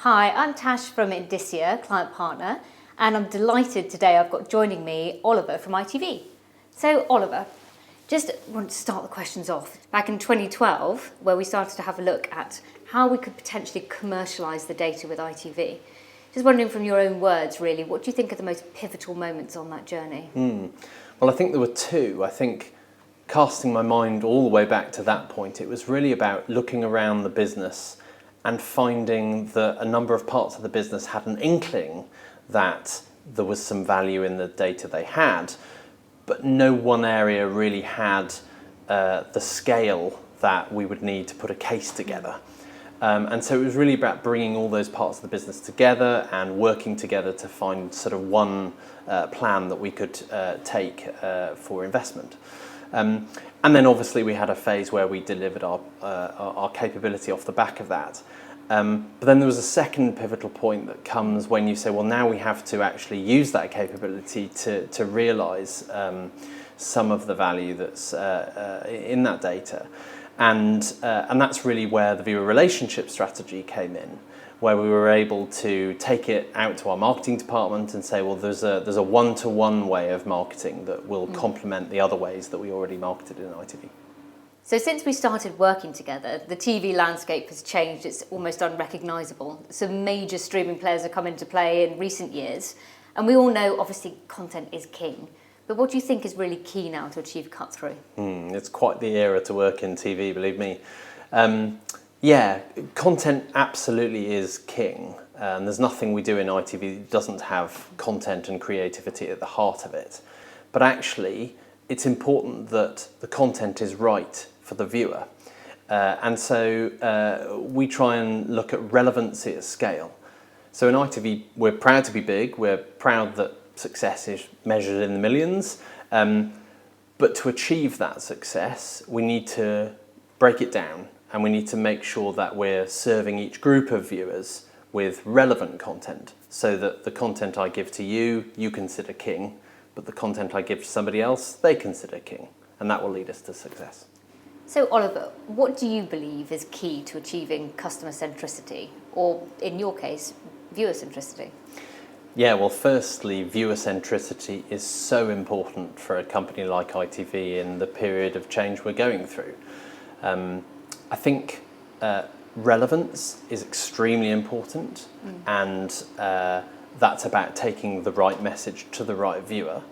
Hi, I'm Tash from Indicia, client partner, and I'm delighted today I've got joining me Oliver from ITV. So Oliver, just want to start the questions off. Back in 2012, where we started to have a look at how we could potentially commercialise the data with ITV. Just wondering from your own words, really, what do you think are the most pivotal moments on that journey? Well, I think there were two. I think casting my mind all the way back to that point, it was really about looking around the business and finding that a number of parts of the business had an inkling that there was some value in the data they had, but no one area really had the scale that we would need to put a case together. And so it was really about bringing all those parts of the business together and working together to find sort of one plan that we could take for investment. And then obviously we had a phase where we delivered our capability off the back of that. But then there was a second pivotal point that comes when you say, well, now we have to actually use that capability to realise some of the value that's in that data. And that's really where the viewer relationship strategy came in, where we were able to take it out to our marketing department and say, well, there's a one-to-one way of marketing that will complement the other ways that we already marketed in ITV. So since we started working together, the TV landscape has changed. It's almost unrecognisable. Some major streaming players have come into play in recent years. And we all know, obviously, content is king. But what do you think is really key now to achieve cut-through? It's quite the era to work in TV, believe me. Content absolutely is king. There's nothing we do in ITV that doesn't have content and creativity at the heart of it. But actually, it's important that the content is right for the viewer. And so we try and look at relevancy at scale. So in ITV, we're proud to be big. We're proud that success is measured in the millions. But to achieve that success, we need to break it down. And we need to make sure that we're serving each group of viewers with relevant content, so that the content I give to you, you consider king, but the content I give to somebody else, they consider king. And that will lead us to success. So Oliver, what do you believe is key to achieving customer centricity, or in your case, viewer centricity? Yeah, well, firstly, viewer centricity is so important for a company like ITV in the period of change we're going through. I think relevance is extremely important, and that's about taking the right message to the right viewer.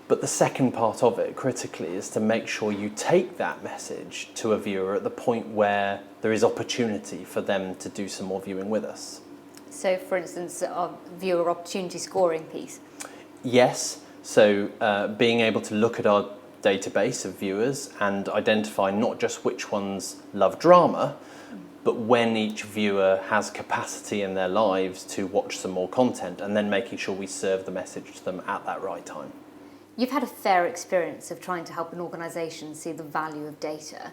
But the second part of it, critically, is to make sure you take that message to a viewer at the point where there is opportunity for them to do some more viewing with us. So, for instance, our viewer opportunity scoring piece? Yes. So being able to look at our database of viewers and identify not just which ones love drama, but when each viewer has capacity in their lives to watch some more content, and then making sure we serve the message to them at that right time. You've had a fair experience of trying to help an organisation see the value of data.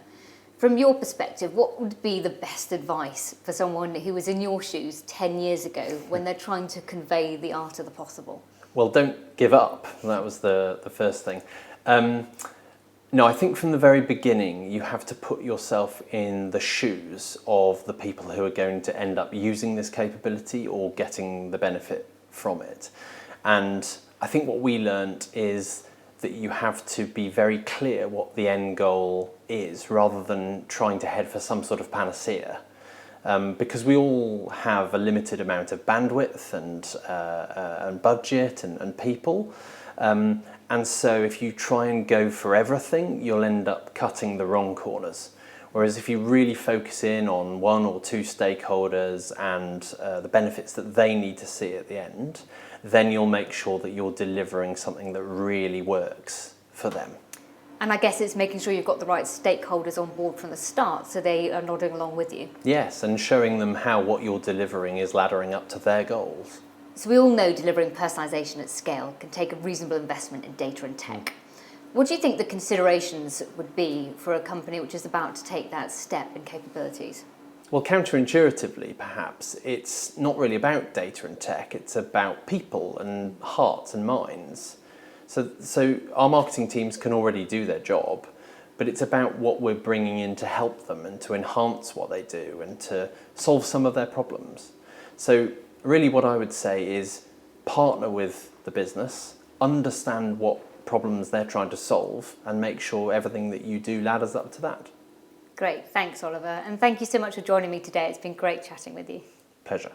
From your perspective, what would be the best advice for someone who was in your shoes 10 years ago when they're trying to convey the art of the possible? Well, don't give up. That was the first thing. No, I think from the very beginning, you have to put yourself in the shoes of the people who are going to end up using this capability or getting the benefit from it. And I think what we learnt is that you have to be very clear what the end goal is, rather than trying to head for some sort of panacea. Because we all have a limited amount of bandwidth and budget and people. And so if you try and go for everything, you'll end up cutting the wrong corners. Whereas if you really focus in on one or two stakeholders and the benefits that they need to see at the end, then you'll make sure that you're delivering something that really works for them. And I guess it's making sure you've got the right stakeholders on board from the start, so they are nodding along with you. Yes, and showing them how what you're delivering is laddering up to their goals. So we all know delivering personalisation at scale can take a reasonable investment in data and tech. What do you think the considerations would be for a company which is about to take that step in capabilities? Well, counterintuitively, perhaps, it's not really about data and tech, it's about people and hearts and minds. So our marketing teams can already do their job, but it's about what we're bringing in to help them and to enhance what they do and to solve some of their problems. So really what I would say is partner with the business, understand what problems they're trying to solve, and make sure everything that you do ladders up to that. Great, thanks Oliver, and thank you so much for joining me today. It's been great chatting with you. Pleasure.